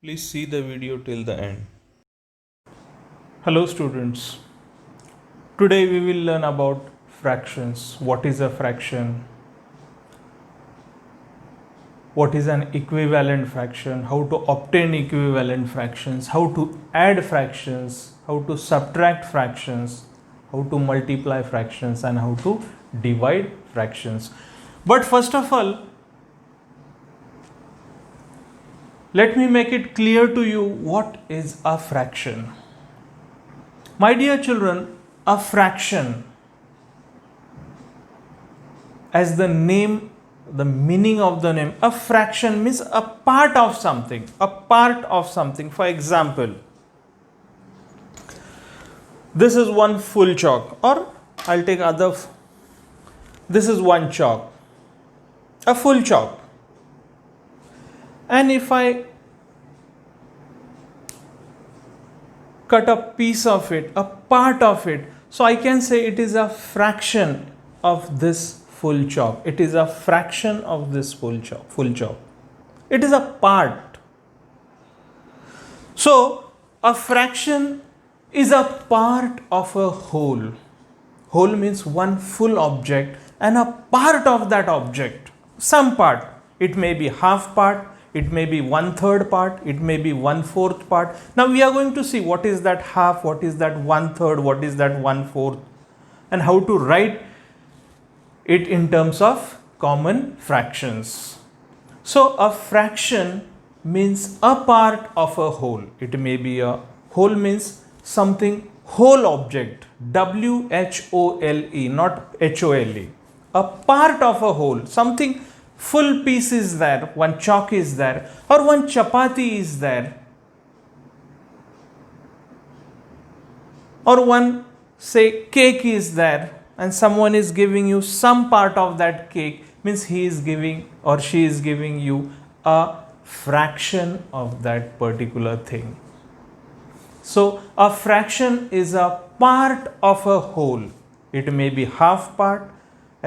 Please see the video till the end. Hello students. Today we will learn about fractions. What is a fraction? What is an equivalent fraction? How to obtain equivalent fractions? How to add fractions? How to subtract fractions? How to multiply fractions and how to divide fractions. But first of all, let me make it clear to you what is a fraction. My dear children, a fraction, as the name, the meaning of the name, a fraction means a part of something, a part of something. For example, this is one full chalk, or I'll take other, this is one chalk, a full chalk. And if I cut a piece of it, a part of it, so I can say it is a fraction of this full chalk. It is a fraction of this full chalk. It is a part. So a fraction is a part of a whole. Whole means one full object and a part of that object. Some part. It may be half part. It may be 1/3 part, it may be 1/4 part. Now we are going to see what is that half, what is that 1/3, what is that 1/4, and how to write it in terms of common fractions. So a fraction means a part of a whole. It may be a whole means something whole object, WHOLE, not HOLE. A part of a whole, something full piece is there, one chalk is there, or one chapati is there, or one, say, cake is there, and someone is giving you some part of that cake, means he is giving or she is giving you a fraction of that particular thing. So a fraction is a part of a whole. It may be half part.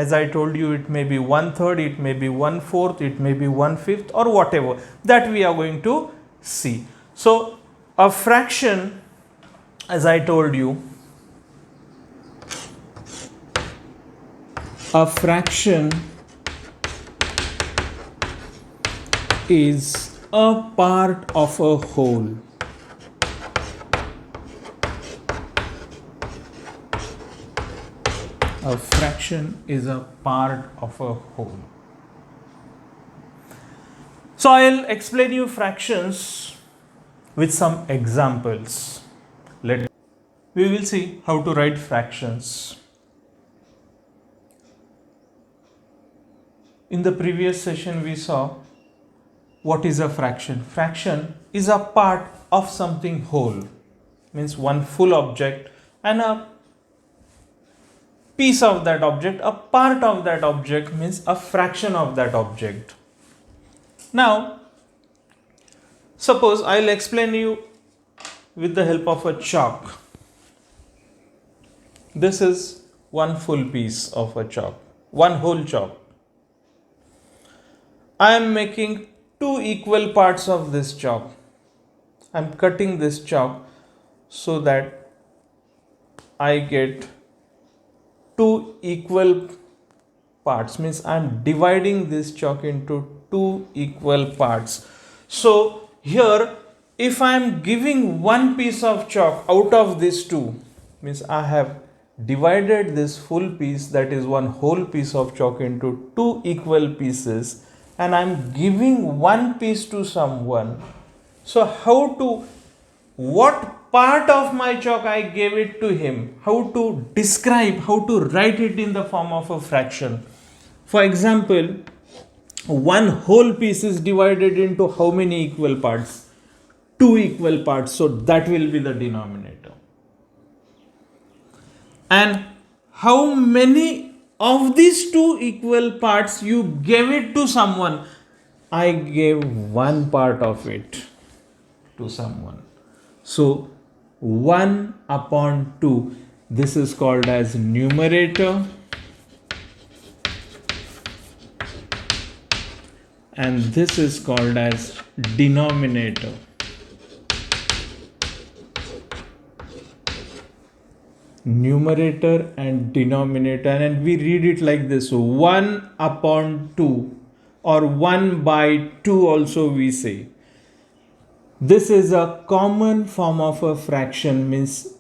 As I told you, it may be 1/3, it may be 1/4, it may be 1/5, or whatever that we are going to see. So a fraction, as I told you, a fraction is a part of a whole. A fraction is a part of a whole. So I'll explain you fractions with some examples. We will see how to write fractions. In the previous session we saw what is a fraction. Fraction is a part of something whole, means one full object and a piece of that object, a part of that object means a fraction of that object. Now, suppose I'll explain you with the help of a chalk. This is one full piece of a chalk, one whole chalk. I am making two equal parts of this chalk. I am cutting this chalk so that I get two equal parts, means I am dividing this chalk into two equal parts. So here, if I am giving one piece of chalk out of these two, means I have divided this full piece, that is one whole piece of chalk, into two equal pieces, and I am giving one piece to someone. So what part of my chalk I gave it to him, how to describe, how to write it in the form of a fraction. For example, one whole piece is divided into how many equal parts? Two equal parts, so that will be the denominator. And how many of these two equal parts you gave it to someone? I gave one part of it to someone. So 1/2, this is called as numerator, and this is called as denominator. numerator and denominator, and we read it like this: 1 upon 2, or 1 by 2 also we say. This is a common form of a fraction, means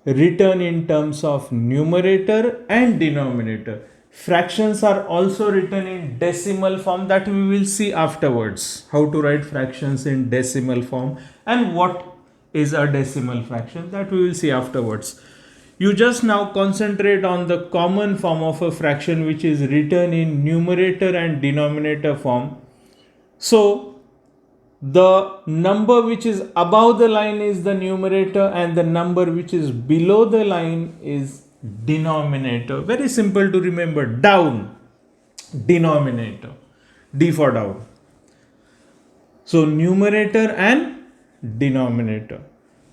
written in terms of numerator and denominator. Fractions are also written in decimal form, that we will see afterwards, how to write fractions in decimal form and what is a decimal fraction, that we will see afterwards. You just now concentrate on the common form of a fraction which is written in numerator and denominator form. So the number which is above the line is the numerator, and the number which is below the line is denominator. Very simple to remember. Down, denominator, D for down. So numerator and denominator.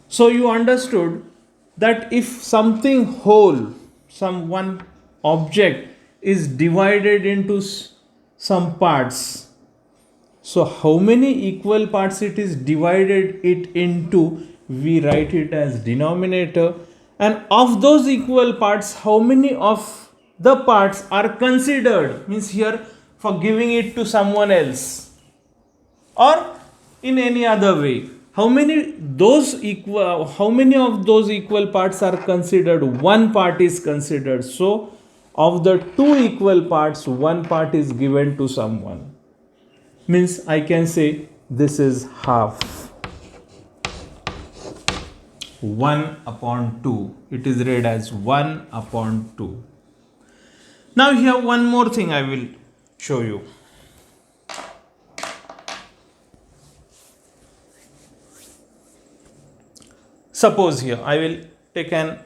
So you understood that if something whole, some one object is divided into some parts, so how many equal parts it is divided it into, we write it as denominator. And of those equal parts, how many of the parts are considered, means here for giving it to someone else or in any other way, how many of those equal parts are considered? One part is considered. So of the two equal parts, one part is given to someone. Means I can say this is half. 1 upon 2. It is read as 1 upon 2. Now here one more thing I will show you. Suppose here I will take an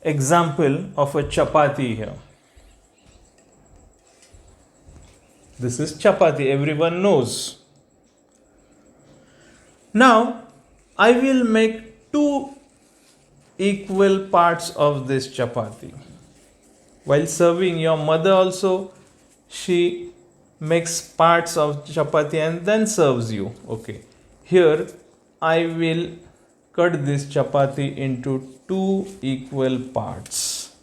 example of a chapati here. This is chapati, everyone knows. Now I will make two equal parts of this chapati. While serving, your mother also, she makes parts of chapati and then serves you. Okay. Here I will cut this chapati into two equal parts.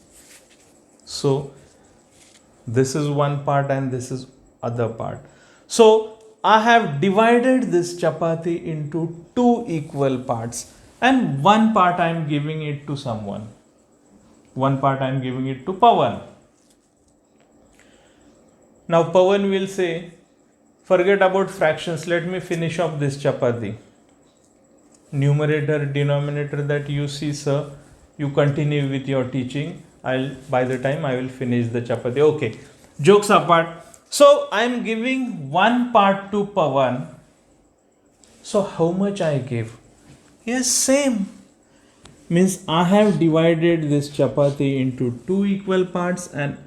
So this is one part and this is other part. So I have divided this chapati into two equal parts, and one part I am giving it to someone. One part I am giving it to Pawan. Now Pawan will say, forget about fractions, let me finish off this chapati. Numerator, denominator that you see, sir, you continue with your teaching. By the time I will finish the chapati. Okay, jokes apart. So I am giving one part to Pawan. So how much I give? Yes, same. Means I have divided this chapati into two equal parts, and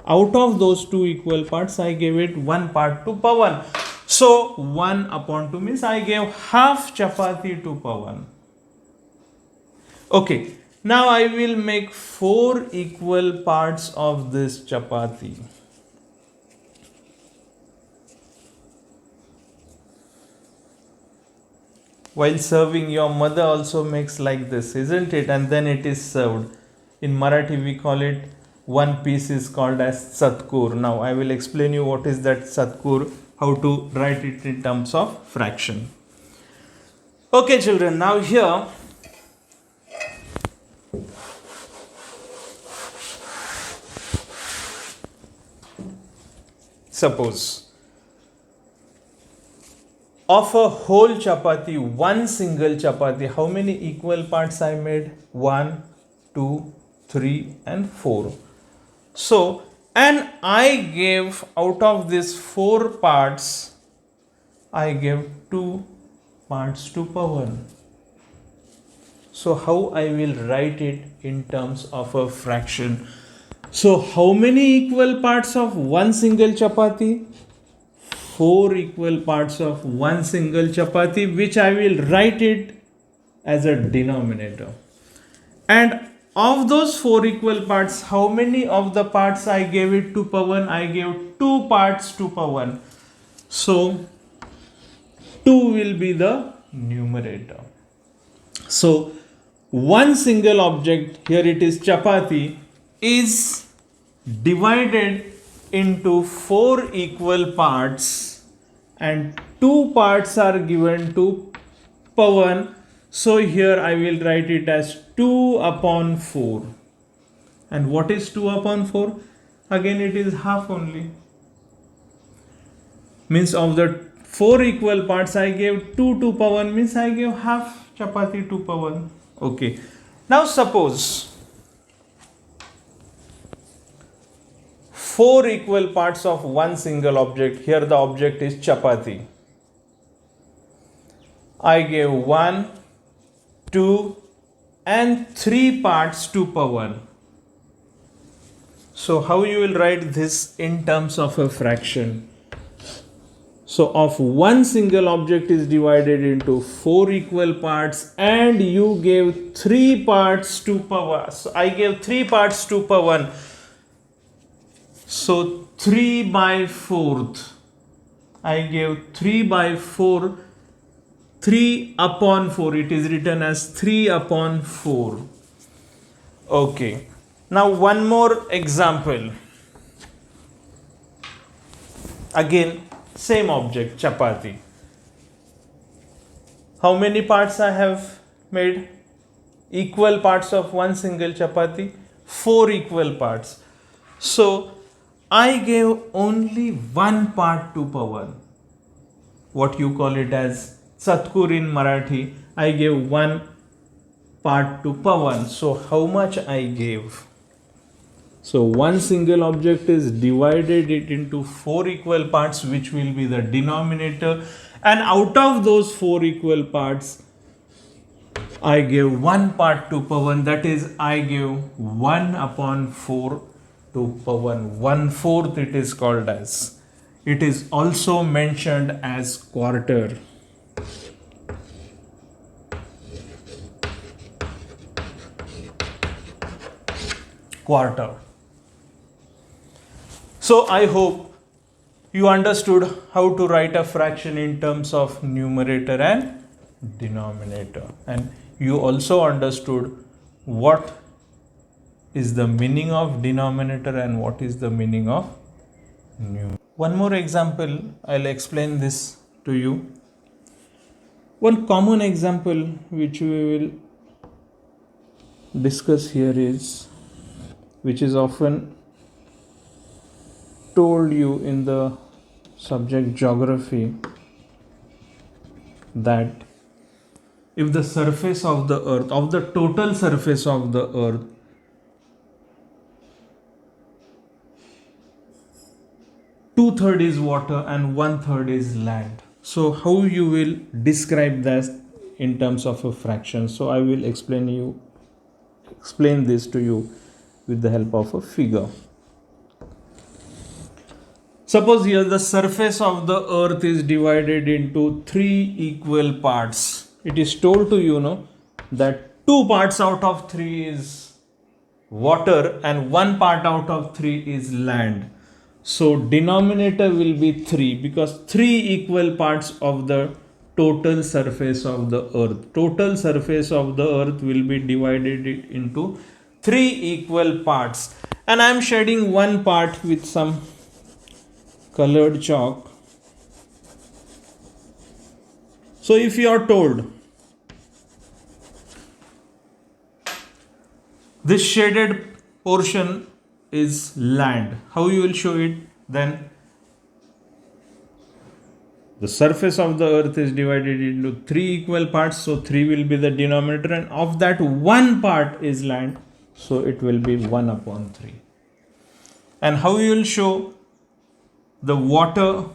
out of those two equal parts I gave it one part to Pawan. So 1 upon 2 means I gave half chapati to Pawan. Okay, now I will make 4 equal parts of this chapati. While serving, your mother also makes like this, isn't it? And then it is served. In Marathi we call it, one piece is called as satkur. Now I will explain you what is that satkur, how to write it in terms of fraction. Okay children, now here suppose of a whole chapati, one single chapati, how many equal parts I made? 1, 2, 3 and 4. So, and I gave out of these 4 parts, I gave 2 parts to Pawan. So, how I will write it in terms of a fraction? So, how many equal parts of one single chapati? 4 equal parts of one single chapati, which I will write it as a denominator. And of those 4 equal parts, how many of the parts I gave it to Pawan? I gave 2 parts to Pawan. So 2 will be the numerator. So one single object, here it is chapati, is divided into 4 equal parts and 2 parts are given to Pawan. So here I will write it as 2 upon 4. And what is 2 upon 4? Again it is half only. Means of the 4 equal parts I gave 2 to Pawan, means I gave half chapati to Pawan. Okay. Now suppose 4 equal parts of one single object. Here the object is chapati. I gave 1, 2 and 3 parts to Pawan. So how you will write this in terms of a fraction? So of one single object is divided into 4 equal parts and you gave 3 parts to Pawan. So I gave 3 parts to Pawan. So 3 by 4th. I gave 3 by 4. 3 upon 4. It is written as 3 upon 4. Okay. Now one more example. Again, same object, chapati. How many parts I have made? Equal parts of one single chapati? 4 equal parts. So, I gave only 1 part to Pawan. What you call it as Satkur in Marathi. I gave 1 part to Pawan. So, how much I gave? So one single object is divided it into 4 equal parts, which will be the denominator, and out of those 4 equal parts I gave 1 part to Pawan, that is I gave 1 upon 4 to Pawan. 1/4 it is called as. It is also mentioned as quarter. Quarter. So I hope you understood how to write a fraction in terms of numerator and denominator, and you also understood what is the meaning of denominator and what is the meaning of numerator. One more example, I'll explain this to you. One common example which we will discuss here is, which is often told you in the subject geography, that if the surface of the earth, of the total surface of the earth, two-thirds is water and 1/3 is land. So how you will describe that in terms of a fraction? So I will explain this to you with the help of a figure. Suppose here the surface of the earth is divided into 3 equal parts. It is told to you, that 2 parts out of 3 is water and 1 part out of 3 is land. So denominator will be 3, because 3 equal parts of the total surface of the earth. Total surface of the earth will be divided into 3 equal parts. And I am shading one part with some colored chalk. So if you are told this shaded portion is land, how you will show it? Then the surface of the earth is divided into 3 equal parts, so 3 will be the denominator, and of that 1 part is land, so it will be 1 upon 3. And how you will show the water,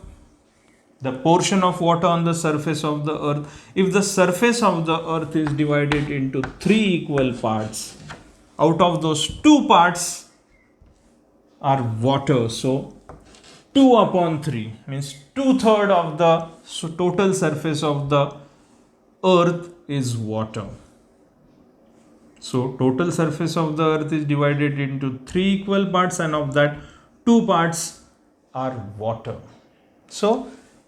the portion of water on the surface of the earth? If the surface of the earth is divided into 3 equal parts, out of those 2 parts are water, so 2 upon 3 means 2/3 of the total surface of the earth is water. So total surface of the earth is divided into 3 equal parts, and of that 2 parts are water. So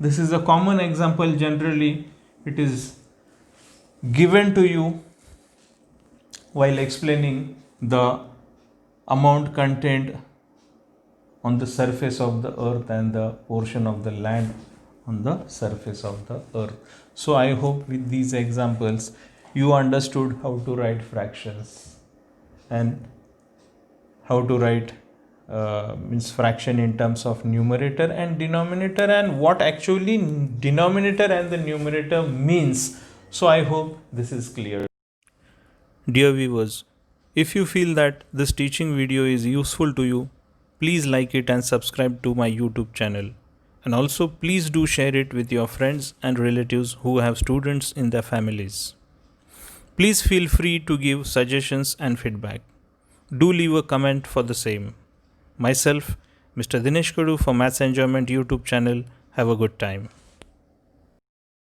this is a common example. Generally it is given to you while explaining the amount contained on the surface of the earth and the portion of the land on the surface of the earth. So I hope with these examples you understood how to write fractions and how to write means fraction in terms of numerator and denominator, and what actually denominator and the numerator means. So I hope this is clear. Dear viewers, if you feel that this teaching video is useful to you, please like it and subscribe to my YouTube channel. And also please do share it with your friends and relatives who have students in their families. Please feel free to give suggestions and feedback. Do leave a comment for the same. Myself, Mr. Dinesh Kadu for Maths Enjoyment YouTube channel. Have a good time.